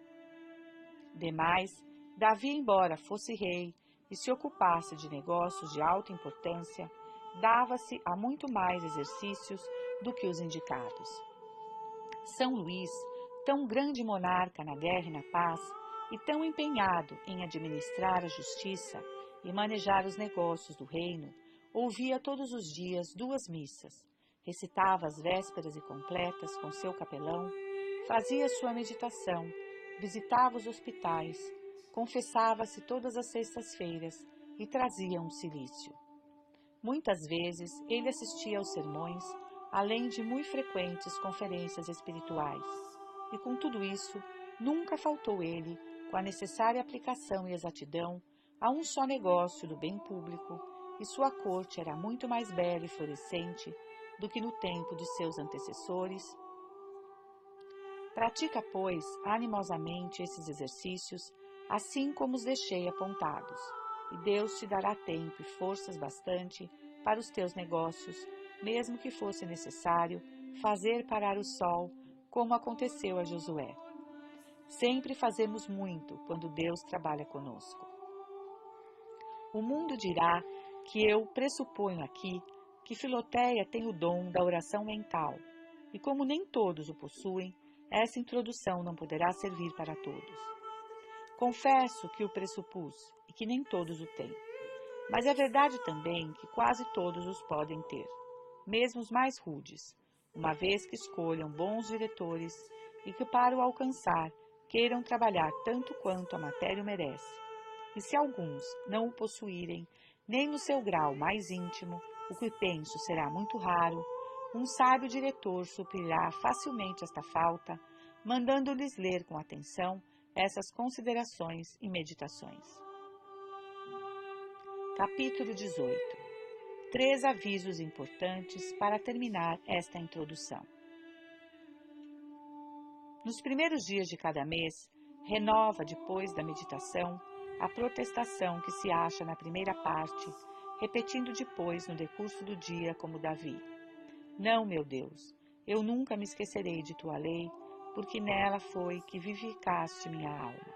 Demais, Davi, embora fosse rei e se ocupasse de negócios de alta importância, dava-se a muito mais exercícios do que os indicados. São Luís, tão grande monarca na guerra e na paz, e tão empenhado em administrar a justiça e manejar os negócios do reino, ouvia todos os dias 2 missas, recitava as vésperas e completas com seu capelão, fazia sua meditação, visitava os hospitais, confessava-se todas as sextas-feiras e trazia um cilício. Muitas vezes ele assistia aos sermões, além de muito frequentes conferências espirituais, e com tudo isso, nunca faltou ele, com a necessária aplicação e exatidão, a um só negócio do bem público, e sua corte era muito mais bela e florescente do que no tempo de seus antecessores. Pratica, pois, animosamente esses exercícios, assim como os deixei apontados, e Deus te dará tempo e forças bastante para os teus negócios, mesmo que fosse necessário fazer parar o sol, como aconteceu a Josué. Sempre fazemos muito quando Deus trabalha conosco. O mundo dirá que eu pressuponho aqui que Filoteia tem o dom da oração mental, e como nem todos o possuem, essa introdução não poderá servir para todos. Confesso que o pressupus e que nem todos o têm, mas é verdade também que quase todos os podem ter, mesmo os mais rudes, uma vez que escolham bons diretores e que para o alcançar queiram trabalhar tanto quanto a matéria o merece, E se alguns não o possuírem, nem no seu grau mais íntimo, o que penso será muito raro, um sábio diretor suprirá facilmente esta falta, mandando-lhes ler com atenção essas considerações e meditações. Capítulo 18. 3 avisos importantes para terminar esta introdução. Nos primeiros dias de cada mês, renova, depois da meditação, a protestação que se acha na primeira parte, repetindo depois no decurso do dia como Davi. Não, meu Deus, eu nunca me esquecerei de tua lei, porque nela foi que vivificaste minha alma.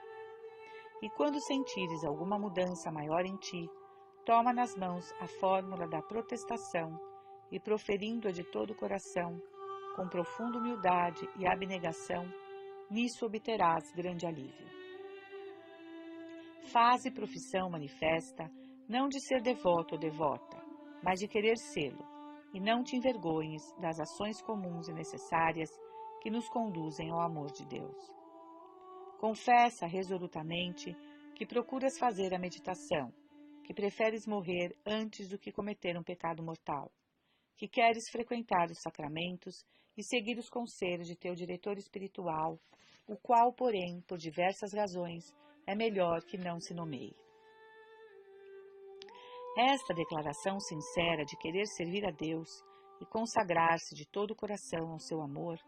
E quando sentires alguma mudança maior em ti, toma nas mãos a fórmula da protestação e, proferindo-a de todo o coração, com profunda humildade e abnegação, nisso obterás grande alívio. Faze profissão manifesta, não de ser devoto ou devota, mas de querer sê-lo, e não te envergonhes das ações comuns e necessárias que nos conduzem ao amor de Deus. Confessa resolutamente que procuras fazer a meditação, que preferes morrer antes do que cometer um pecado mortal, que queres frequentar os sacramentos e seguir os conselhos de teu diretor espiritual, o qual, porém, por diversas razões, é melhor que não se nomeie. Esta declaração sincera de querer servir a Deus e consagrar-se de todo o coração ao seu amor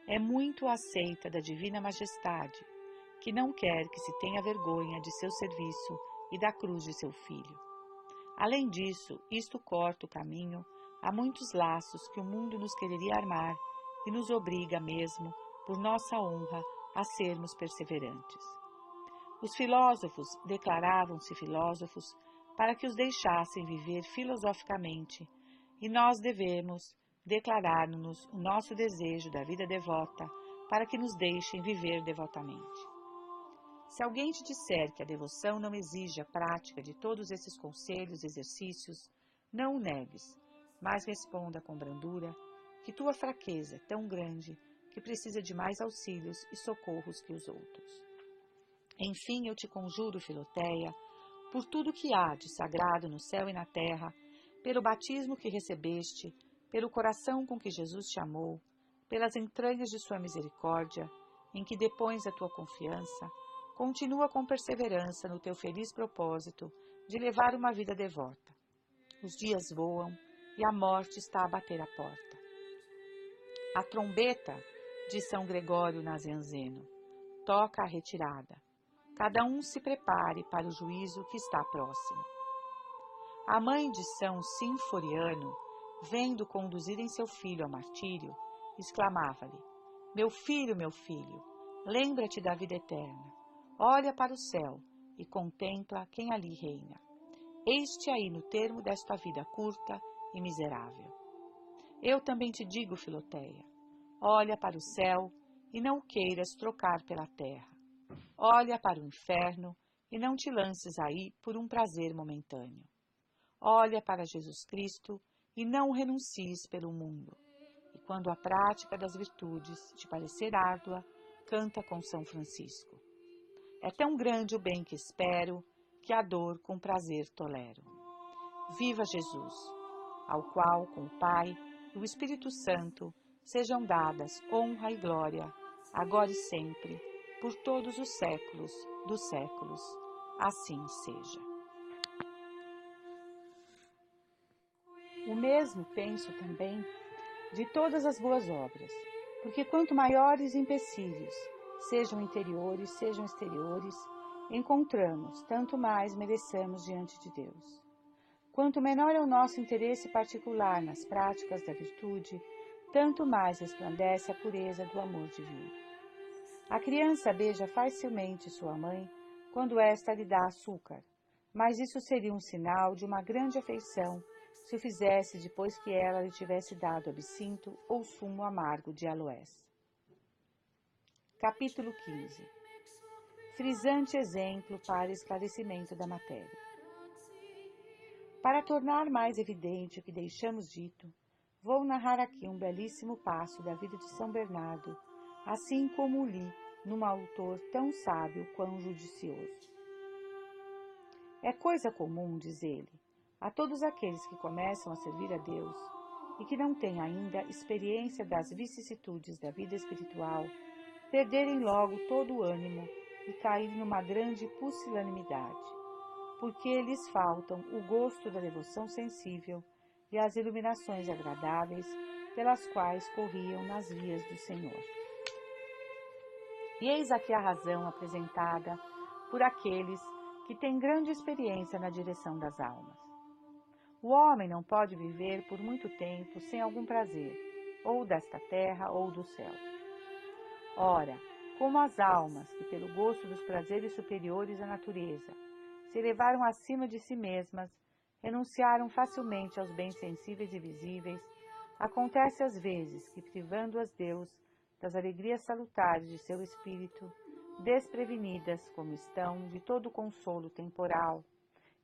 é muito aceita da Divina Majestade, que não quer que se tenha vergonha de seu serviço e da cruz de seu Filho. Além disso, isto corta o caminho a muitos laços que o mundo nos quereria armar e nos obriga mesmo, por nossa honra, a sermos perseverantes. Os filósofos declaravam-se filósofos para que os deixassem viver filosoficamente, e nós devemos declarar-nos o nosso desejo da vida devota para que nos deixem viver devotamente. Se alguém te disser que a devoção não exige a prática de todos esses conselhos e exercícios, não o negues, mas responda com brandura que tua fraqueza é tão grande que precisa de mais auxílios e socorros que os outros. Enfim, eu te conjuro, Filoteia, por tudo que há de sagrado no céu e na terra, pelo batismo que recebeste, pelo coração com que Jesus te amou, pelas entranhas de sua misericórdia, em que depões a tua confiança, continua com perseverança no teu feliz propósito de levar uma vida devota. Os dias voam e a morte está a bater à porta. A trombeta de São Gregório Nazianzeno toca a retirada. Cada um se prepare para o juízo que está próximo. A mãe de São Sinforiano, vendo conduzirem seu filho ao martírio, exclamava-lhe: meu filho, lembra-te da vida eterna. Olha para o céu e contempla quem ali reina. Eis-te aí no termo desta vida curta e miserável. Eu também te digo, Filoteia, olha para o céu e não o queiras trocar pela terra. Olha para o inferno e não te lances aí por um prazer momentâneo. Olha para Jesus Cristo e não o renuncies pelo mundo. E quando a prática das virtudes te parecer árdua, canta com São Francisco. É tão grande o bem que espero, que a dor com prazer tolero. Viva Jesus, ao qual, com o Pai e o Espírito Santo, sejam dadas honra e glória, agora e sempre, por todos os séculos dos séculos. Assim seja. O mesmo penso também de todas as boas obras, porque quanto maiores empecilhos, sejam interiores, sejam exteriores, encontramos, tanto mais mereçamos diante de Deus. Quanto menor é o nosso interesse particular nas práticas da virtude, tanto mais resplandece a pureza do amor divino. A criança beija facilmente sua mãe quando esta lhe dá açúcar, mas isso seria um sinal de uma grande afeição se o fizesse depois que ela lhe tivesse dado absinto ou sumo amargo de aloés. Capítulo 15. Frisante exemplo para esclarecimento da matéria. Para tornar mais evidente o que deixamos dito, vou narrar aqui um belíssimo passo da vida de São Bernardo, assim como o li num autor tão sábio quão judicioso. É coisa comum, diz ele, a todos aqueles que começam a servir a Deus e que não têm ainda experiência das vicissitudes da vida espiritual, perderem logo todo o ânimo e caírem numa grande pusilanimidade, porque lhes faltam o gosto da devoção sensível e as iluminações agradáveis pelas quais corriam nas vias do Senhor. E eis aqui a razão apresentada por aqueles que têm grande experiência na direção das almas. O homem não pode viver por muito tempo sem algum prazer, ou desta terra ou do céu. Ora, como as almas que, pelo gosto dos prazeres superiores à natureza, se elevaram acima de si mesmas, renunciaram facilmente aos bens sensíveis e visíveis, acontece às vezes que, privando-as Deus das alegrias salutares de seu espírito, desprevenidas como estão de todo consolo temporal,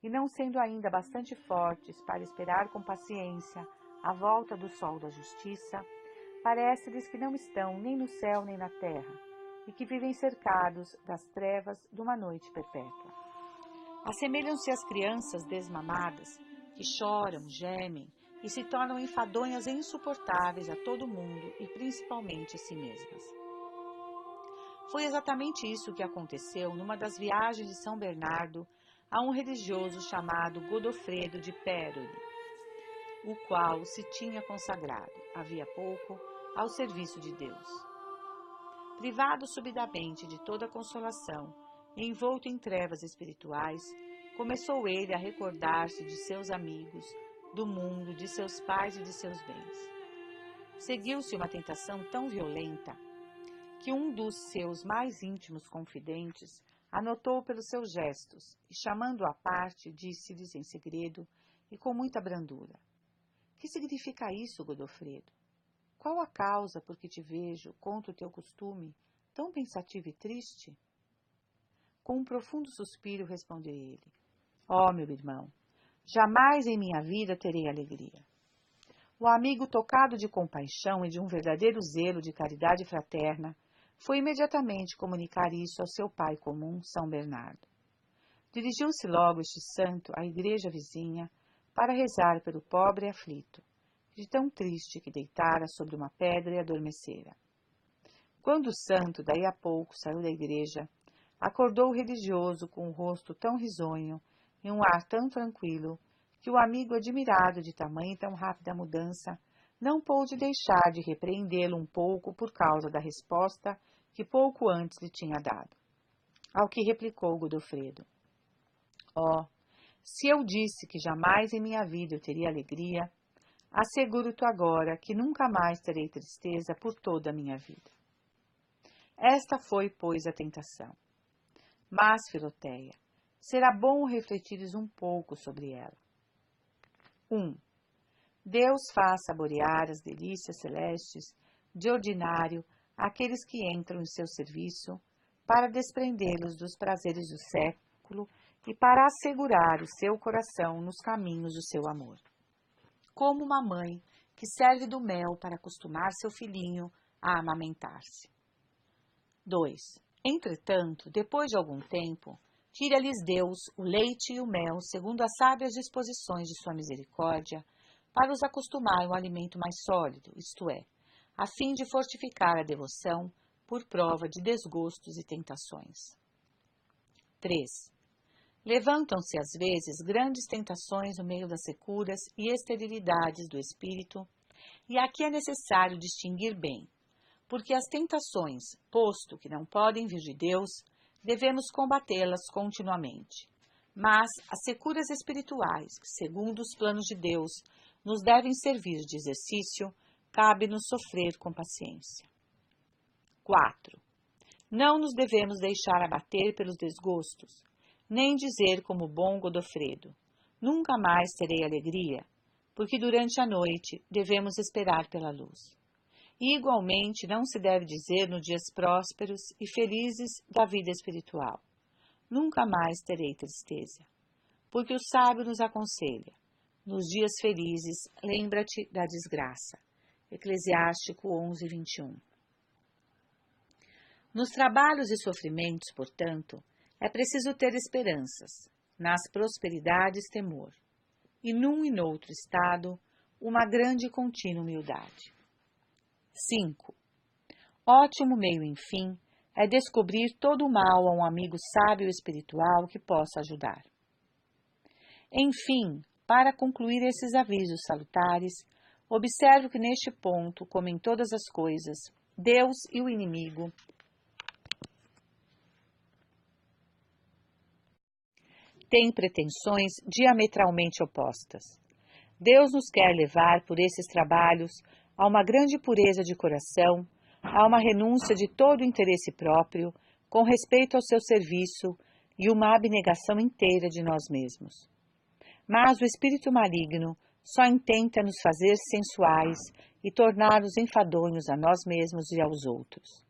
e não sendo ainda bastante fortes para esperar com paciência a volta do sol da justiça, parece-lhes que não estão nem no céu nem na terra, e que vivem cercados das trevas de uma noite perpétua. Assemelham-se às crianças desmamadas, que choram, gemem e se tornam enfadonhas e insuportáveis a todo mundo e principalmente a si mesmas. Foi exatamente isso que aconteceu numa das viagens de São Bernardo a um religioso chamado Godofredo de Pérone, o qual se tinha consagrado, havia pouco, ao serviço de Deus. Privado subitamente de toda consolação e envolto em trevas espirituais, começou ele a recordar-se de seus amigos, do mundo, de seus pais e de seus bens. Seguiu-se uma tentação tão violenta que um dos seus mais íntimos confidentes anotou pelos seus gestos e, chamando-o à parte, disse-lhes em segredo e com muita brandura: Que significa isso, Godofredo? Qual a causa por que te vejo, contra o teu costume, tão pensativo e triste? Com um profundo suspiro respondeu ele: Ó, meu irmão, jamais em minha vida terei alegria. O amigo, tocado de compaixão e de um verdadeiro zelo de caridade fraterna, foi imediatamente comunicar isso ao seu pai comum, São Bernardo. Dirigiu-se logo este santo à igreja vizinha para rezar pelo pobre aflito, de tão triste que deitara sobre uma pedra e adormecera. Quando o santo, daí a pouco, saiu da igreja, acordou o religioso com o rosto tão risonho e um ar tão tranquilo, que o amigo, admirado de tamanha e tão rápida mudança, não pôde deixar de repreendê-lo um pouco por causa da resposta que pouco antes lhe tinha dado. Ao que replicou Godofredo: Ó, se eu disse que jamais em minha vida eu teria alegria, asseguro-te agora que nunca mais terei tristeza por toda a minha vida. Esta foi, pois, a tentação. Mas, Filoteia, será bom refletires um pouco sobre ela. 1. Deus faz saborear as delícias celestes, de ordinário, àqueles que entram em seu serviço, para desprendê-los dos prazeres do século e para assegurar o seu coração nos caminhos do seu amor. Como uma mãe que serve do mel para acostumar seu filhinho a amamentar-se. 2. Entretanto, depois de algum tempo, tira-lhes Deus o leite e o mel segundo as sábias disposições de sua misericórdia, para os acostumar ao alimento mais sólido, isto é, a fim de fortificar a devoção por prova de desgostos e tentações. 3. Levantam-se às vezes grandes tentações no meio das securas e esterilidades do espírito, e aqui é necessário distinguir bem, porque as tentações, posto que não podem vir de Deus, devemos combatê-las continuamente. Mas as securas espirituais, que, segundo os planos de Deus, nos devem servir de exercício, cabe-nos sofrer com paciência. 4. Não nos devemos deixar abater pelos desgostos, nem dizer como bom Godofredo: nunca mais terei alegria, porque durante a noite devemos esperar pela luz. E igualmente não se deve dizer nos dias prósperos e felizes da vida espiritual: nunca mais terei tristeza, porque o sábio nos aconselha: nos dias felizes lembra-te da desgraça. Eclesiástico 11:21. Nos trabalhos e sofrimentos, portanto, é preciso ter esperanças, nas prosperidades temor, e num e noutro estado, uma grande e contínua humildade. 5. Ótimo meio, enfim, é descobrir todo o mal a um amigo sábio espiritual que possa ajudar. Enfim, para concluir esses avisos salutares, observo que neste ponto, como em todas as coisas, Deus e o inimigo têm pretensões diametralmente opostas. Deus nos quer levar por esses trabalhos a uma grande pureza de coração, a uma renúncia de todo o interesse próprio, com respeito ao seu serviço e uma abnegação inteira de nós mesmos. Mas o espírito maligno só intenta nos fazer sensuais e tornar-nos enfadonhos a nós mesmos e aos outros,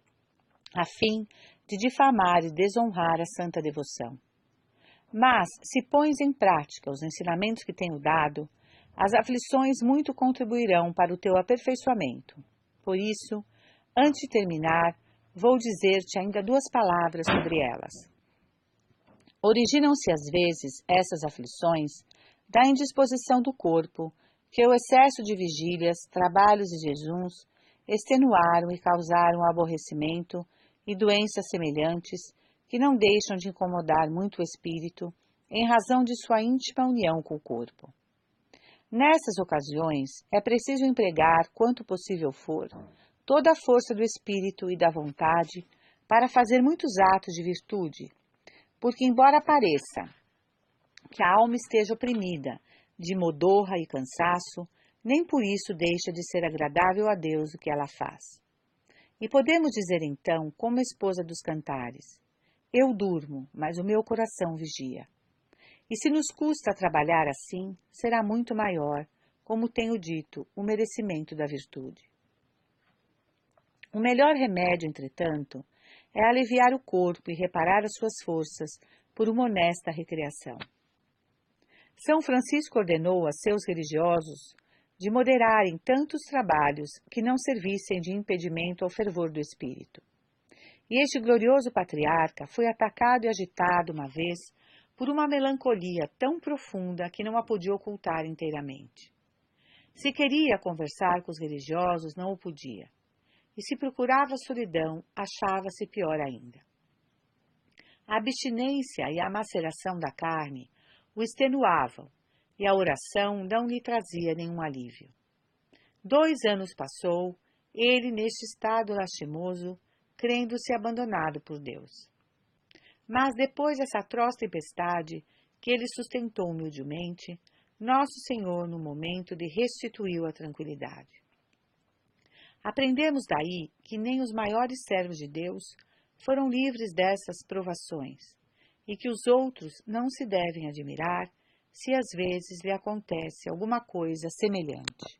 a fim de difamar e desonrar a santa devoção. Mas, se pões em prática os ensinamentos que tenho dado, as aflições muito contribuirão para o teu aperfeiçoamento. Por isso, antes de terminar, vou dizer-te ainda 2 palavras sobre elas. Originam-se às vezes essas aflições da indisposição do corpo, que o excesso de vigílias, trabalhos e jejuns extenuaram e causaram aborrecimento e doenças semelhantes que não deixam de incomodar muito o espírito em razão de sua íntima união com o corpo. Nessas ocasiões, é preciso empregar, quanto possível for, toda a força do espírito e da vontade para fazer muitos atos de virtude, porque, embora pareça que a alma esteja oprimida de modorra e cansaço, nem por isso deixa de ser agradável a Deus o que ela faz. E podemos dizer então, como a esposa dos Cantares: eu durmo, mas o meu coração vigia. E se nos custa trabalhar assim, será muito maior, como tenho dito, o merecimento da virtude. O melhor remédio, entretanto, é aliviar o corpo e reparar as suas forças por uma honesta recreação. São Francisco ordenou a seus religiosos de moderarem tantos trabalhos que não servissem de impedimento ao fervor do espírito. E este glorioso patriarca foi atacado e agitado uma vez por uma melancolia tão profunda que não a podia ocultar inteiramente. Se queria conversar com os religiosos, não o podia. E se procurava solidão, achava-se pior ainda. A abstinência e a maceração da carne o extenuavam, e a oração não lhe trazia nenhum alívio. 2 anos passou, ele neste estado lastimoso, crendo-se abandonado por Deus. Mas depois dessa atroz tempestade, que ele sustentou humildemente, Nosso Senhor, no momento, lhe restituiu a tranquilidade. Aprendemos daí que nem os maiores servos de Deus foram livres dessas provações, e que os outros não se devem admirar se às vezes lhe acontece alguma coisa semelhante.